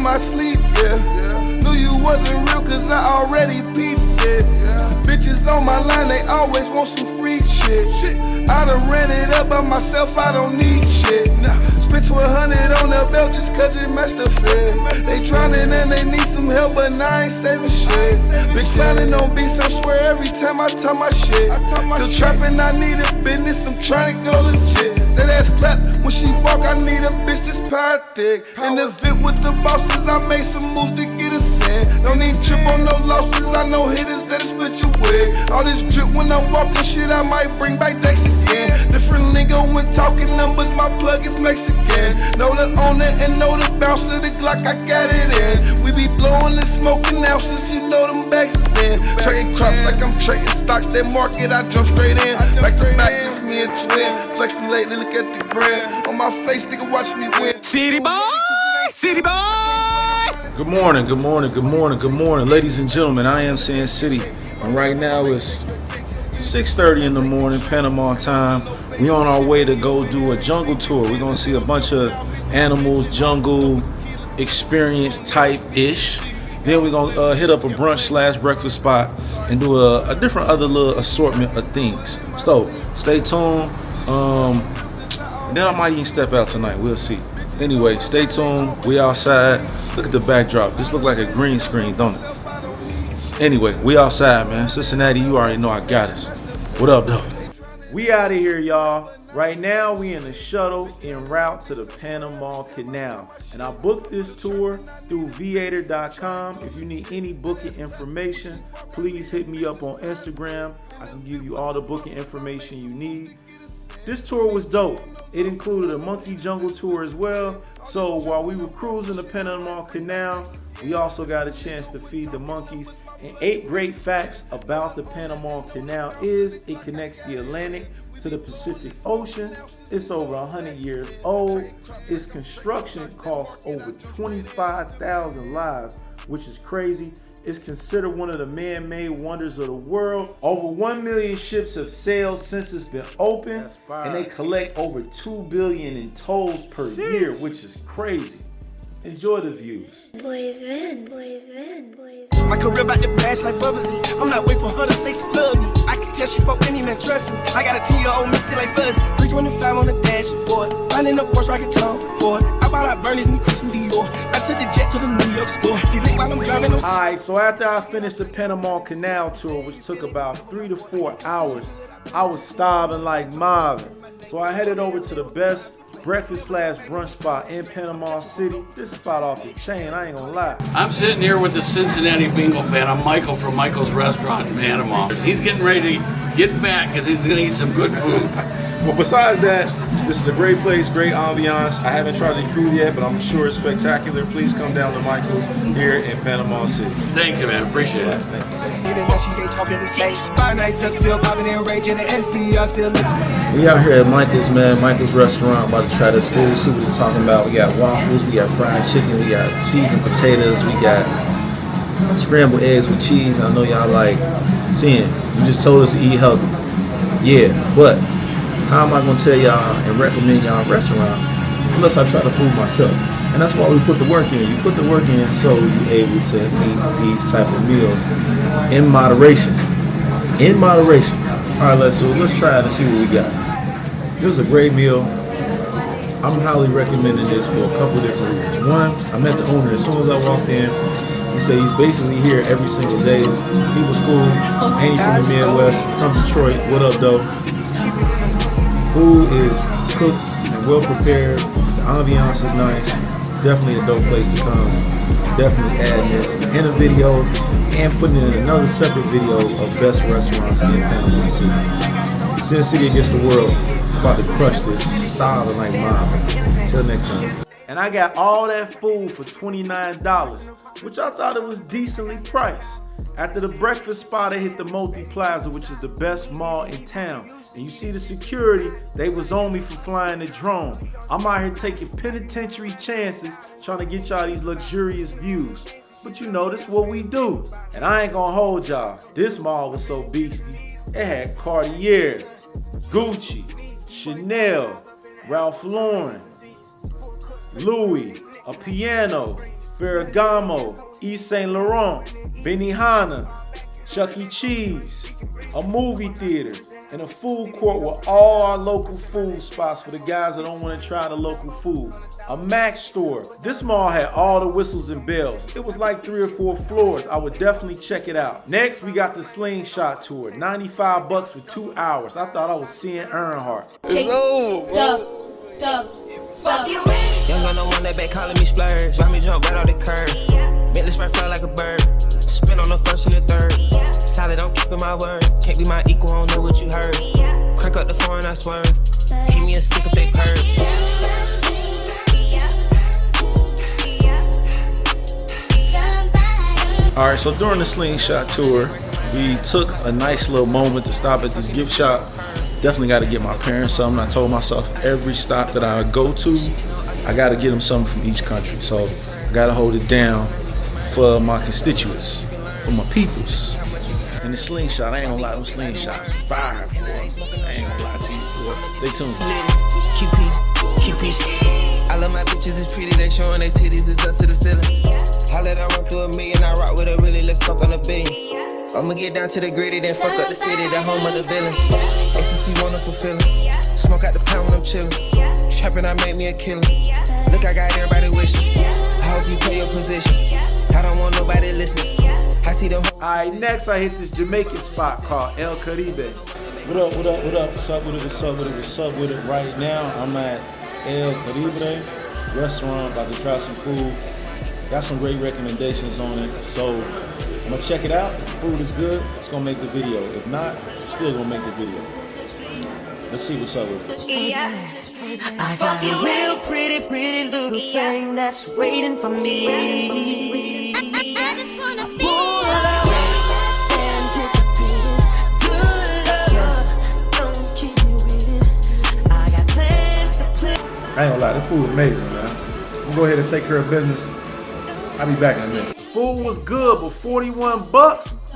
my sleep, yeah. Knew you wasn't real cause I already peeped it. Bitches on my line, they always want some free shit. I done ran it up by myself, I don't need shit. Spent 100 on the belt just cause it matched the fit. They drowning and they need some help, but now I ain't saving shit. Been clowning on beats, I swear every time I talk my shit. Still trapping, I need a business, I'm trying to go legit. That ass clap, when she walk, I need a bitch that's power thick. In the fit with the bosses, I made some moves to get us in. Don't need trip on no losses, I know hitters that'll split your wig. All this drip when I'm walking shit, I might bring back Dex again. Different lingo when talking numbers, my plug is Mexican. Know the owner and know the bouncer, the Glock, I got it in. We be blowing and smoking ounces, you know them bags is in. Trading crops like I'm trading stocks, that market, I jump straight in. Back to back, just me and twin. Flexing lately, look at the gram. On my face, nigga, watch me win. City boy! City boy! Good morning, good morning, good morning, good morning, ladies and gentlemen. I am CinCity, and right now it's 6:30 in the morning, Panama time. We on our way to go do a jungle tour. We're gonna see a bunch of animals, jungle experience type-ish. Then we're gonna hit up a brunch/breakfast spot and do a different other little assortment of things. So stay tuned. Then I might even step out tonight. We'll see. Anyway, stay tuned. We outside. Look at the backdrop. This look like a green screen, don't it? Anyway, we outside, man. Cincinnati, you already know I got us. What up, though? We out of here, y'all. Right now, we in the shuttle en route to the Panama Canal. And I booked this tour through viator.com. If you need any booking information, please hit me up on Instagram. I can give you all the booking information you need. This tour was dope. It included a monkey jungle tour as well. So while we were cruising the Panama Canal, we also got a chance to feed the monkeys. And 8 great facts about the Panama Canal is it connects the Atlantic to the Pacific Ocean. It's over 100 years old. Its construction cost over 25,000 lives, which is crazy. It's considered one of the man-made wonders of the world. Over 1 million ships have sailed since it's been open, and they collect over $2 billion in tolls per year, which is crazy. Enjoy the views. My career about to bash like bubbly. I'm not waiting for her to say she love me. I can tell she fuck any man, trust me. I got a 10-year-old me still like fuzzy. 325 on the dashboard. Running up Porsche, rockin' Tom Ford. I bought out Bernie's new Christian Dior. I took the jet to the New York store. She lit while I'm driving. Alright, so after I finished the Panama Canal tour, which took about 3 to 4 hours, I was starving like Marvin. So I headed over to the best breakfast/brunch spot in Panama City. This spot off the chain, I ain't gonna lie. I'm sitting here with the Cincinnati Bingo fan. I'm Michael from Michael's Restaurant in Panama. He's getting ready to get fat because he's gonna eat some good food. Well, besides that, this is a great place, great ambiance. I haven't tried the food yet, but I'm sure it's spectacular. Please come down to Michael's here in Panama City. Thank you, man. Appreciate it. We out here at Michael's, man. Michael's Restaurant, about to try this food, see what he's talking about. We got waffles, we got fried chicken, we got seasoned potatoes, we got scrambled eggs with cheese. I know y'all like seeing. You just told us to eat healthy. Yeah, but how am I gonna tell y'all and recommend y'all restaurants unless I try the food myself? And that's why we put the work in. You put the work in so you're able to eat these type of meals in moderation. In moderation. All right, let's try it and see what we got. This is a great meal. I'm highly recommending this for a couple different reasons. One, I met the owner as soon as I walked in. He said he's basically here every single day. He was cool. And he's from the Midwest, from Detroit. What up, though? Food is cooked and well prepared. The ambiance is nice. Definitely a dope place to come. Definitely adding this in a video and putting in another separate video of best restaurants in Panama City. CinCity against the world. About to crush this. Starving like mom. Until next time. And I got all that food for $29, which I thought it was decently priced. After the breakfast spot, I hit the Multi Plaza, which is the best mall in town. And you see the security, they was on me for flying the drone. I'm out here taking penitentiary chances, trying to get y'all these luxurious views. But you know, this is what we do. And I ain't gonna hold y'all. This mall was so beastie. It had Cartier, Gucci, Chanel, Ralph Lauren, Louis, a piano, Ferragamo, East Saint Laurent, Benihana, Chuck E. Cheese, a movie theater, and a food court with all our local food spots for the guys that don't want to try the local food. A Mac store. This mall had all the whistles and bells. It was like 3 or 4 floors. I would definitely check it out. Next, we got the Slingshot tour. $95 for 2 hours. I thought I was seeing Earnhardt. It's over, bro. Young gun, no one that back calling me splurge. Ride me jump right off the curb. Bentley sprint fly like a bird. Spin on the first and the third. Solid, I'm keeping my word. Can't be my equal, I don't know what you heard. Crack up the foreign, I swear. Keep me a stick if they curve. Alright, so during the Slingshot tour, we took a nice little moment to stop at this gift shop. Definitely got to get my parents something. I told myself every stop that I go to, I got to get them something from each country. So I got to hold it down for my constituents, for my peoples. And the Slingshot, I ain't gonna lie, them Slingshots fire, boy. I ain't gonna lie to you, boy. Stay tuned. I love my bitches, it's pretty, they showing their titties, it's up to the ceiling. I let her run through $1 million, I rock with her really, let's fuck on $1 billion. I'ma get down to the gritty, then fuck up the city, the home of the villains. Ecstasy, wonderful feeling. Smoke out the pound when I'm chillin'. Trappin', I make me a killer. Look, I got everybody wishing. I hope you play your position. I don't want nobody listening. I see them. Alright, next I hit this Jamaican spot called El Caribe. What up, what up, what up? What's up with it, what's up with it, what's up with it? Right now, I'm at El Caribe restaurant, about to try some food. Got some great recommendations on it, so I'm gonna check it out. If the food is good, it's gonna make the video. If not, it's still gonna make the video. Let's see what's up with it. Yeah. I got a real pretty, pretty little thing that's waiting for me. I just wanna be anticipating good love. Don't keep me waiting. I got plans to play. I ain't gonna lie, this food is amazing, man. I'm gonna go ahead and take care of business. I'll be back in a minute. Food was good, but $41?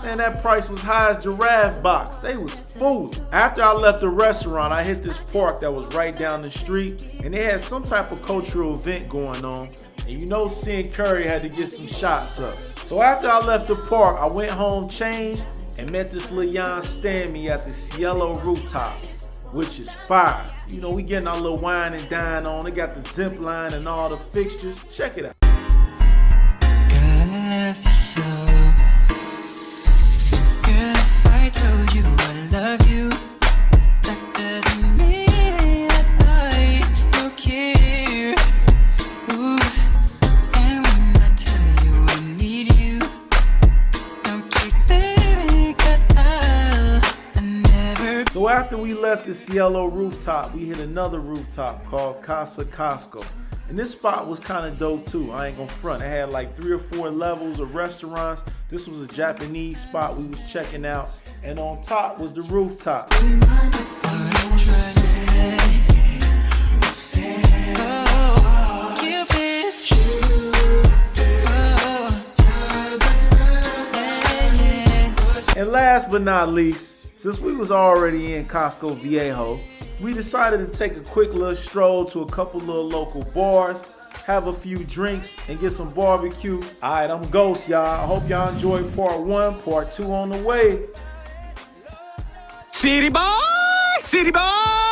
Man, that price was high as Giraffe Box. They was fooling. After I left the restaurant, I hit this park that was right down the street, and they had some type of cultural event going on. And you know Sin Curry had to get some shots up. So after I left the park, I went home, changed, and met this little Jan stand me at the Cielo rooftop, which is fire. You know, we getting our little wine and dine on. They got the zip line and all the fixtures. Check it out. So, girl, if I told you I love you, that doesn't mean that I don't care. Ooh, and when I tell you I need you, don't you think that I'll never. So after we left the Cielo rooftop, we hit another rooftop called Casa Costco. And this spot was kind of dope too, I ain't gonna front. It had like 3 or 4 levels of restaurants. This was a Japanese spot we was checking out. And on top was the rooftop. And last but not least, since we was already in Costco Viejo, we decided to take a quick little stroll to a couple little local bars, have a few drinks, and get some barbecue. Alright, I'm Ghost, y'all. I hope y'all enjoyed part 1, part 2 on the way. City boy, city boy.